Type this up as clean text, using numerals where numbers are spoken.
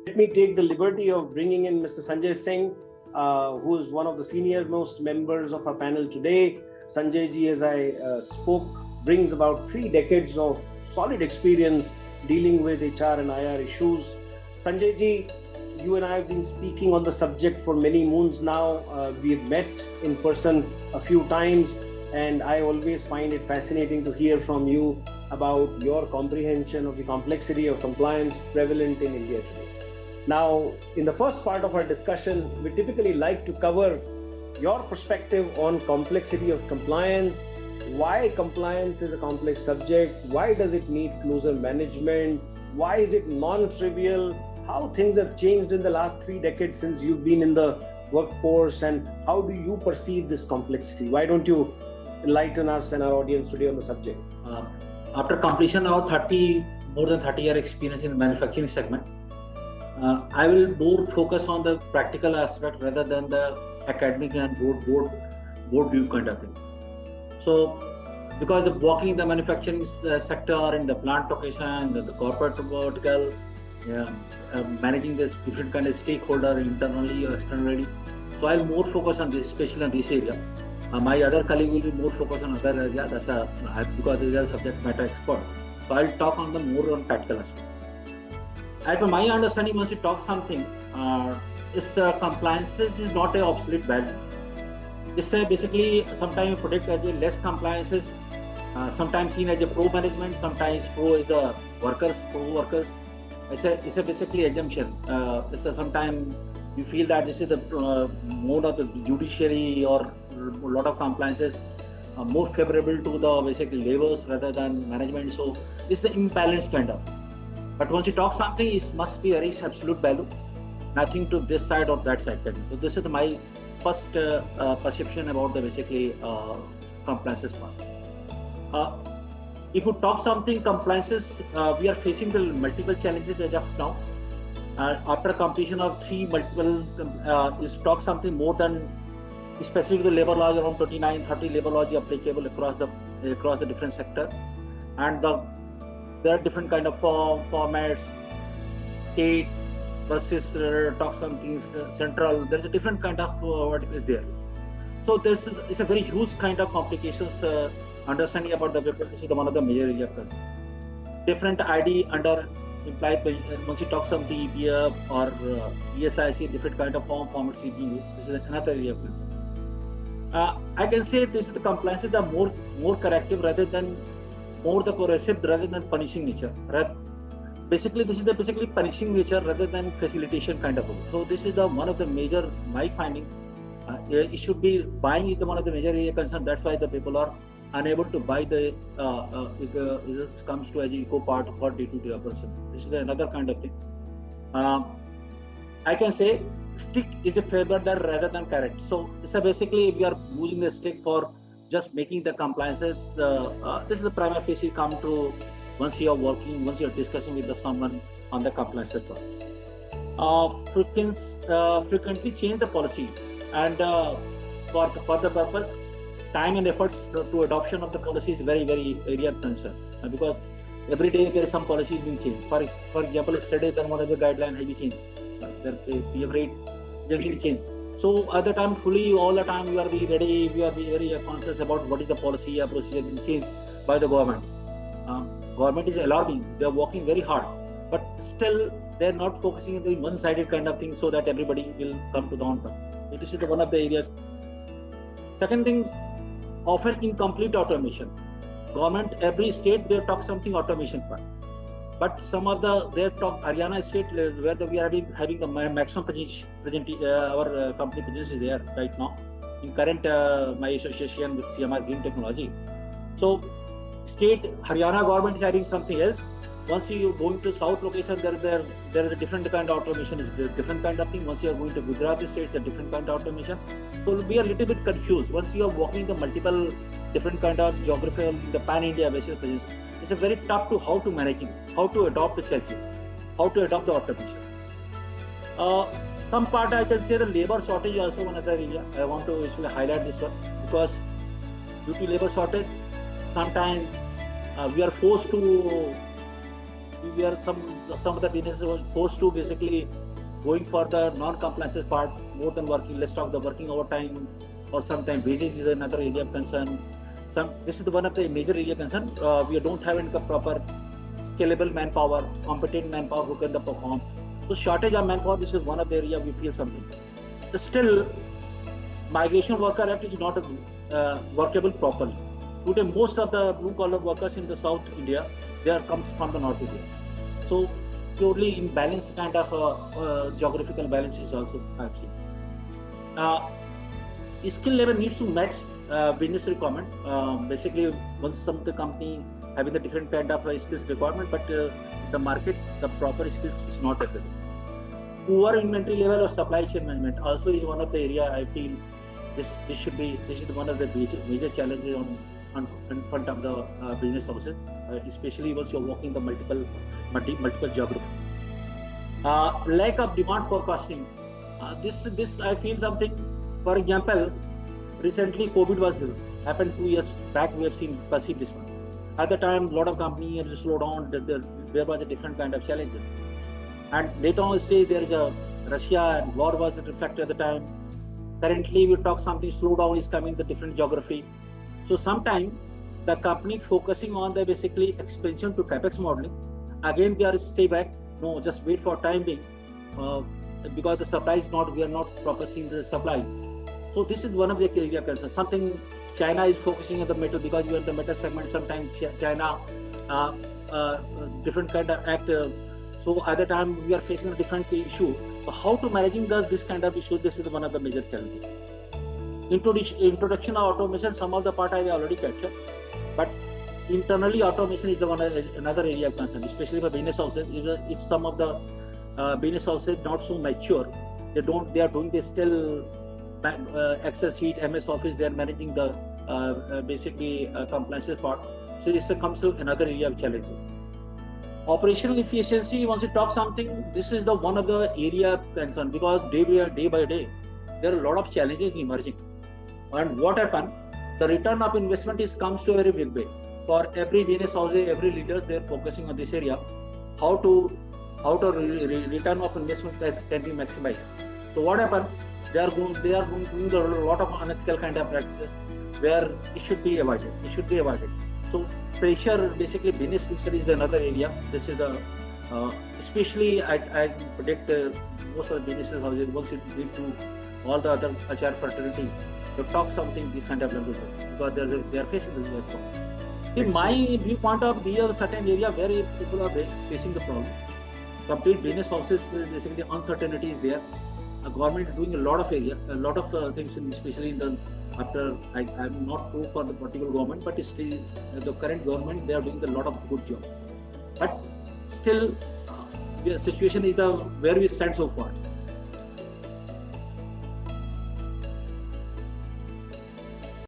Let me take the liberty of bringing in Mr. Sanjay Singh, who is one of the senior most members of our panel today. Sanjay ji, as I spoke, brings about 3 decades of solid experience dealing with HR and IR issues. Sanjay ji, you and I have been speaking on the subject for many moons now. We've met in person a few times, and I always find it fascinating to hear from you about your comprehension of the complexity of compliance prevalent in India today. Now, in the first part of our discussion, we typically like to cover your perspective on complexity of compliance, why compliance is a complex subject, why does it need closer management, why is it non-trivial, how things have changed in the last 3 decades since you've been in the workforce, and how do you perceive this complexity? Why don't you enlighten us and our audience today on the subject? After completion of more than 30-year experience in the manufacturing segment, I will more focus on the practical aspect rather than the academic and board view kind of things. So, because working in the manufacturing sector, in the plant location, the corporate vertical, managing this different kind of stakeholder internally or externally, so I'll more focus on this, especially on this area. My other colleague will be more focused on other areas because they are subject matter expert. So I'll talk on the more on practical aspect. As per my understanding, once you talk something, compliances is not an obsolete value. It's basically sometimes you predict as a less compliances, sometimes seen as a pro management, sometimes pro is the pro workers. It's a basically assumption. Sometimes you feel that this is the mode of the judiciary or a lot of compliances more favorable to the basically laborers rather than management. So it's the imbalance kind of. But once you talk something, it must be a very absolute value, nothing to this side or that side. So this is my first perception about the basically compliances part. If you talk something compliances, we are facing the multiple challenges as of now. After completion of 3 multiple, is talk something more than especially the labor laws, around 29-30 labor laws applicable across the different sector, and there are different kind of formats, state versus talk something central. There's a different kind of what is there. So this is a very huge kind of complications. Understanding about the paper, this is one of the major areas. Different ID under implied once you talk something EPF or ESIC, different kind of formats is being used. This is another area. I can say this is the compliances are more corrective rather than more the corrective rather than punishing nature. Basically, this is the basically punishing nature rather than facilitation kind of. So this is the one of the major my finding. It should be buying is the one of the major area concern. That's why the people are unable to buy the it comes to as eco part for day-to-day operation. This is another kind of thing. I can say stick is a favor rather than carrot. So it's basically we are using the stick for just making the compliances. This is the prima facie come to once you are working, once you are discussing with someone on the compliance part. Frequently change the policy, and for the purpose, time and efforts to adoption of the policy is very area of concern, because every day there is some policies being changed. For example, yesterday there one of the guideline has been changed. The rate generally changed. So at the time, all the time you are be ready, you are be very conscious about what is the policy or procedure being changed by the government. Government is alarming, they are working very hard, but still they are not focusing on the one-sided kind of thing so that everybody will come to the on point. It is one of the areas. Second thing, often incomplete automation. Government, every state they talk something automation part. But some of they talk Haryana state where we are having the maximum our company presence is there right now. In current my association with CMR Green Technology. So state Haryana government is having something else. Once you go into south location, there is a different kind of automation, is a different kind of thing. Once you are going to Gujarat state, it's a different kind of automation. So we are a little bit confused. Once you are walking the multiple different kind of geography on the pan-India basis, it's a very tough to how to manage it, how to adopt the changes, how to adopt the automation. Some part I can say the labor shortage also one other area. I want to actually highlight this one because due to labor shortage, sometimes we are forced to we are some of the businesses were forced to basically going for the non-compliances part more than working. Let's talk the working overtime, or sometimes wages is another area of concern. This is one of the major area of concern. We don't have any proper scalable manpower, competent manpower who can perform. So shortage of manpower, this is one of the area we feel something. So still, Migration Worker Act is not workable properly. Today, most of the blue collar workers in the South India, they comes from the North India. So purely imbalanced kind of geographical balance is also I've seen. Skill level needs to match business requirement. Basically, once some of the company having the different kind of skills requirement, but the market, the proper skills is not available. Poor inventory level or supply chain management also is one of the area I feel this is one of the major challenges in front of the business houses, especially once you're working the multiple geography. Lack of demand forecasting. This I feel something. For example, recently COVID was happened 2 years back. We have perceived this one. At the time, a lot of companies had slowed down. There was a different kind of challenges. And later on stage, there is a Russia and war was reflected at the time. Currently, we talk something slowdown is coming the different geography. So sometimes the company focusing on the basically expansion to capex modeling. Again, they are stay back. No, just wait for time being because the supply is not. We are not proper seeing the supply. So this is one of the area concerns. Something China is focusing on the metal because you are in the metal segment. Sometimes China different kind of act. So at the time we are facing a different issue. So how to managing this kind of issue? This is one of the major challenges. Introduction of automation. Some of the part I already captured, but internally automation is another area of concern, especially for business houses. If some of the business houses not so mature, they are doing this still Excel sheet, MS Office. They are managing the basically compliances part. So this comes to another area of challenges. Operational efficiency, once you talk something, this is the one of the area of concern because day by day, there are a lot of challenges emerging. And what happened? The return of investment comes to a very big way. For every business house, every leader, they are focusing on this area. How to return of investment can be maximized. So what happened? They are doing a lot of unethical kind of practices where it should be avoided. So pressure, basically business pressure is another area. This is the especially I predict most of the businesses houses once it lead to all the other HR fraternity, they talk something this kind of language because they are facing this problem. In my viewpoint of these are certain area where people are facing the problem. Complete business houses, basically uncertainty is there. The government is doing a lot of things, especially in the after. I'm not true for the particular government, but still the current government they are doing a lot of good job. But still, the situation is where we stand so far.